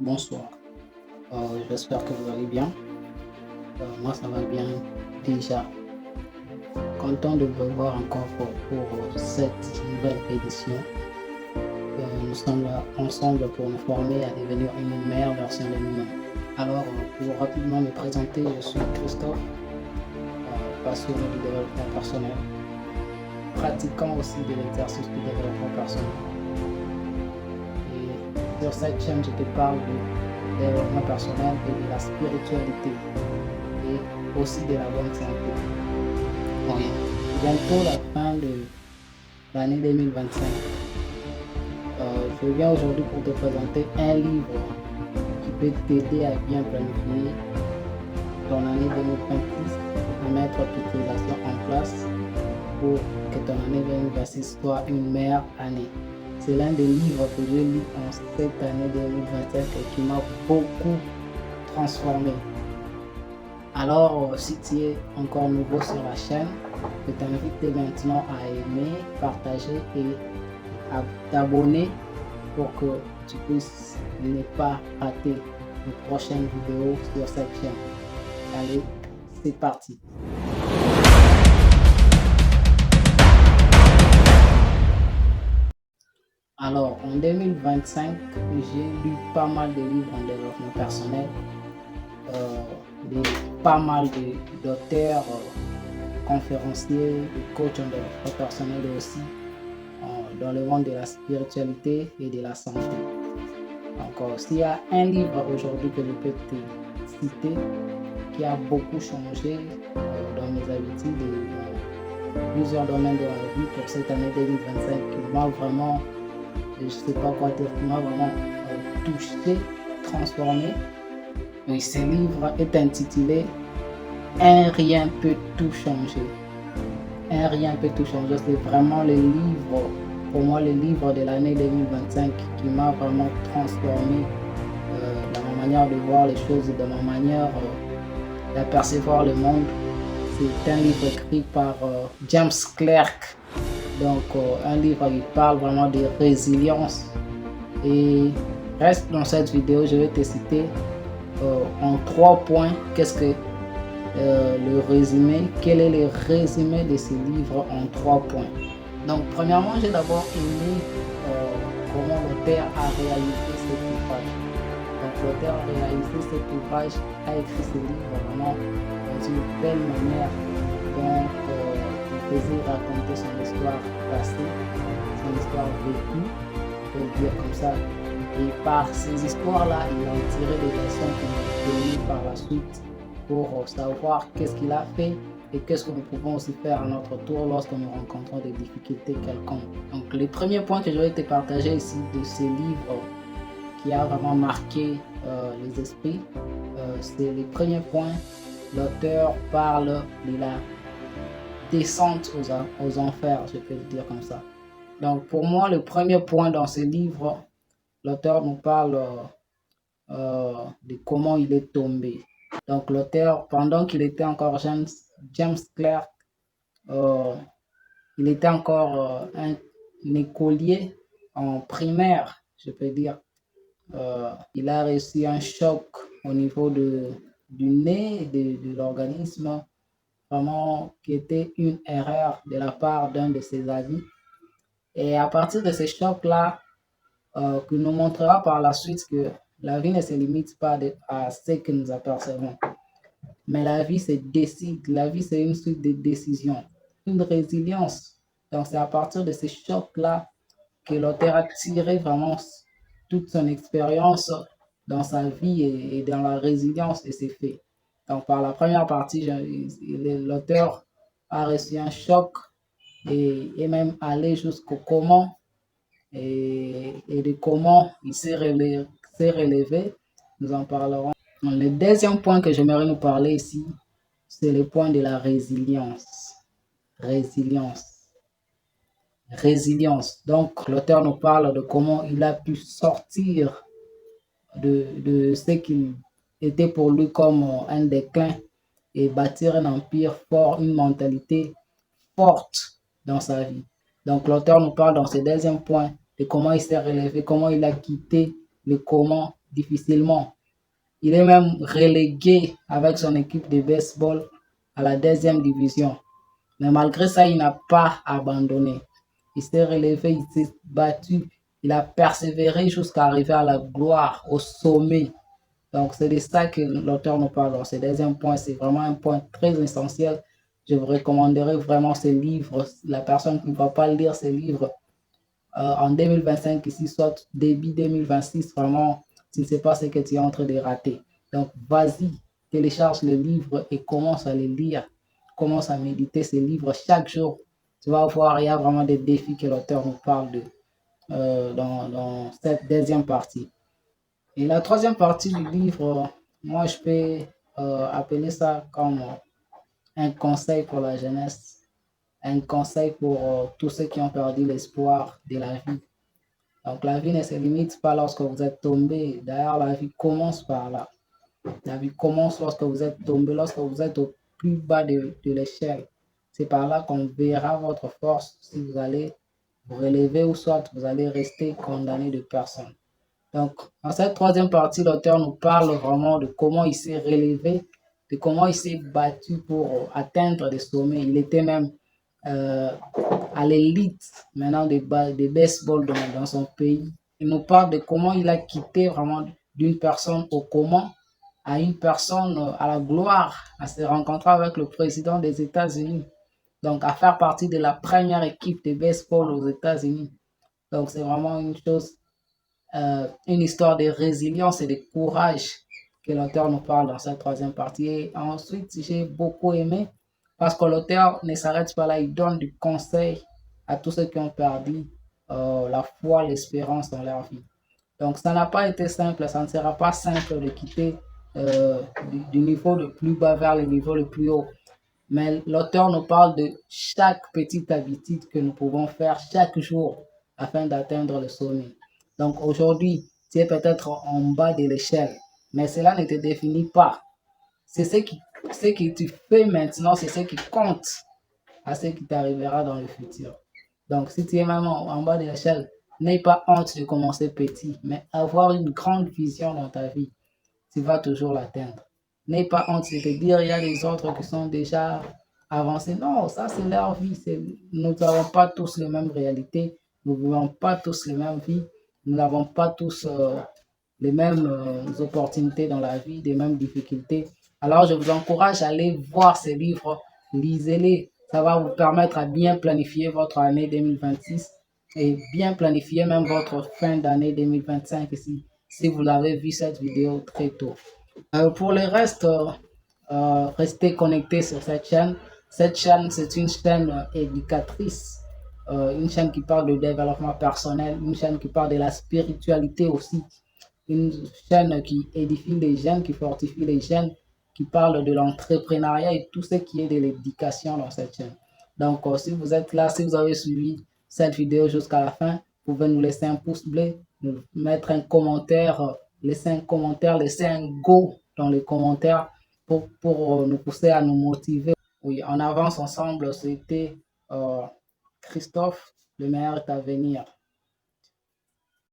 bonsoir. J'espère que vous allez bien. Moi, ça va bien déjà. Content de vous revoir encore pour cette nouvelle édition. Nous sommes là ensemble pour nous former à devenir une meilleure version de nous-mêmes. Alors, pour rapidement me présenter, je suis Christophe, passionné du développement personnel, pratiquant aussi de l'exercice du développement personnel. Et sur cette chaîne, je te parle du développement personnel et de la spiritualité et aussi de la bonne santé. Oui, bientôt la fin de l'année 2025. Je viens aujourd'hui pour te présenter un livre qui peut t'aider à bien planifier ton année 2026, à mettre toutes les actions en place pour que ton année 2026 soit une meilleure année. C'est l'un des livres que j'ai lu en cette année 2025 et qui m'a beaucoup transformé. Alors, si tu es encore nouveau sur la chaîne, je t'invite dès maintenant à aimer, partager et à t'abonner pour que tu puisses ne pas rater les prochaines vidéos sur cette chaîne. Allez, c'est parti. Alors, en 2025, j'ai lu pas mal de livres en développement personnel, pas mal d'auteurs, conférenciers, de coachs en développement personnel et aussi dans le monde de la spiritualité et de la santé. Donc, s'il y a un livre aujourd'hui que je peux te citer qui a beaucoup changé dans mes habitudes et dans plusieurs domaines de ma vie pour cette année 2025, qui m'a vraiment, je ne sais pas quoi dire, qui m'a vraiment touché, transformé. Et ce livre est intitulé Un rien peut tout changer. Un rien peut tout changer. C'est vraiment le livre, pour moi, le livre de l'année 2025 qui m'a vraiment transformé dans ma manière de voir les choses et dans ma manière d'apercevoir le monde. C'est un livre écrit par James Clerk. Donc, un livre qui parle vraiment de résilience. Et reste dans cette vidéo, je vais te citer en 3 points qu'est-ce que le résumé, quel est le résumé de ce livre en 3 points. Donc, premièrement, j'ai d'abord aimé comment l'auteur a réalisé cet ouvrage. Donc, l'auteur a réalisé cet ouvrage, a écrit ce livre vraiment dans une belle manière. Donc, il faisait raconter son histoire passée, son histoire vécue, on peut le dire comme ça. Et par ces histoires-là, il a tiré des leçons qui nous donner par la suite pour savoir qu'est-ce qu'il a fait et qu'est-ce que nous pouvons aussi faire à notre tour lorsque nous rencontrons des difficultés quelconques. Donc, les premiers points que je vais te partager ici de ce livre qui a vraiment marqué les esprits, c'est les premiers points. L'auteur parle de la descente aux enfers, je peux le dire comme ça. Donc, pour moi, le premier point dans ce livre, l'auteur nous parle de comment il est tombé. Donc, l'auteur, pendant qu'il était encore jeune, James Clerk, il était encore un écolier en primaire, je peux dire. Il a reçu un choc au niveau du nez, de l'organisme, vraiment qui était une erreur de la part d'un de ses amis. Et à partir de ce choc-là, qui nous montrera par la suite que la vie ne se limite pas à ce que nous apercevons. Mais la vie se décide, la vie c'est une suite de décisions, une résilience. Donc c'est à partir de ces chocs-là que l'auteur a tiré vraiment toute son expérience dans sa vie et dans la résilience de ses faits. Donc par la première partie, l'auteur a reçu un choc et même allé jusqu'au comment et de comment il s'est relevé. Nous en parlerons. Le deuxième point que j'aimerais nous parler ici, c'est le point de la résilience. Résilience. Donc, l'auteur nous parle de comment il a pu sortir de ce qu'il était pour lui comme un déclin et bâtir un empire fort, une mentalité forte dans sa vie. Donc, l'auteur nous parle dans ce deuxième point de comment il s'est relevé, comment il a quitté le comment difficilement. Il est même relégué avec son équipe de baseball à la deuxième division. Mais malgré ça, il n'a pas abandonné. Il s'est relevé, il s'est battu, il a persévéré jusqu'à arriver à la gloire, au sommet. Donc, c'est de ça que l'auteur nous parle. Donc, ce deuxième point, c'est vraiment un point très essentiel. Je vous recommanderais vraiment ce livre. La personne qui ne va pas lire ce livre en 2025, ici, soit début 2026, vraiment, tu ne sais pas ce que tu es en train de rater. Donc, vas-y, télécharge le livre et commence à le lire. Commence à méditer ce livre chaque jour. Tu vas voir, il y a vraiment des défis que l'auteur nous parle de dans cette deuxième partie. Et la troisième partie du livre, moi, je peux appeler ça comme un conseil pour la jeunesse, un conseil pour tous ceux qui ont perdu l'espoir de la vie. Donc, la vie ne se limite pas lorsque vous êtes tombé. D'ailleurs, la vie commence par là. La vie commence lorsque vous êtes tombé, lorsque vous êtes au plus bas de l'échelle. C'est par là qu'on verra votre force, si vous allez vous relever ou soit vous allez rester condamné de personne. Donc, dans cette troisième partie, l'auteur nous parle vraiment de comment il s'est relevé, de comment il s'est battu pour atteindre des sommets. Il était même euh, à l'élite maintenant des baseball dans son pays. Il nous parle de comment il a quitté vraiment d'une personne au comment à une personne à la gloire, à se rencontrer avec le président des États-Unis. Donc, à faire partie de la première équipe de baseball aux États-Unis. Donc, c'est vraiment une histoire de résilience et de courage que l'auteur nous parle dans cette troisième partie. Et ensuite, j'ai beaucoup aimé parce que l'auteur ne s'arrête pas là, il donne du conseil à tous ceux qui ont perdu la foi, l'espérance dans leur vie. Donc, ça n'a pas été simple, ça ne sera pas simple de quitter du niveau le plus bas vers le niveau le plus haut. Mais l'auteur nous parle de chaque petite habitude que nous pouvons faire chaque jour afin d'atteindre le sommet. Donc aujourd'hui, tu es peut-être en bas de l'échelle, mais cela ne te définit pas. C'est ce que tu fais maintenant, c'est ce qui compte à ce qui t'arrivera dans le futur. Donc si tu es même en bas de l'échelle, n'aie pas honte de commencer petit, mais avoir une grande vision dans ta vie, tu vas toujours l'atteindre. N'aie pas honte de te dire, il y a des autres qui sont déjà avancés. Non, ça c'est leur vie. Nous n'avons pas tous les mêmes réalités. Nous ne vivons pas tous les mêmes vies. Nous n'avons pas tous les mêmes opportunités dans la vie, les mêmes difficultés. Alors je vous encourage à aller voir ces livres. Lisez-les. Ça va vous permettre à bien planifier votre année 2026 et bien planifier même votre fin d'année 2025 si vous avez vu cette vidéo très tôt. Pour le reste, restez connectés sur cette chaîne. Cette chaîne, c'est une chaîne éducatrice, une chaîne qui parle de développement personnel, une chaîne qui parle de la spiritualité aussi, une chaîne qui édifie les jeunes, qui fortifie les jeunes, qui parle de l'entrepreneuriat et tout ce qui est de l'éducation dans cette chaîne. Donc, si vous êtes là, si vous avez suivi cette vidéo jusqu'à la fin, vous pouvez nous laisser un pouce bleu, nous mettre un commentaire, laisser un go dans les commentaires pour nous pousser à nous motiver. Oui, on avance ensemble. C'était Christophe, le meilleur est à venir.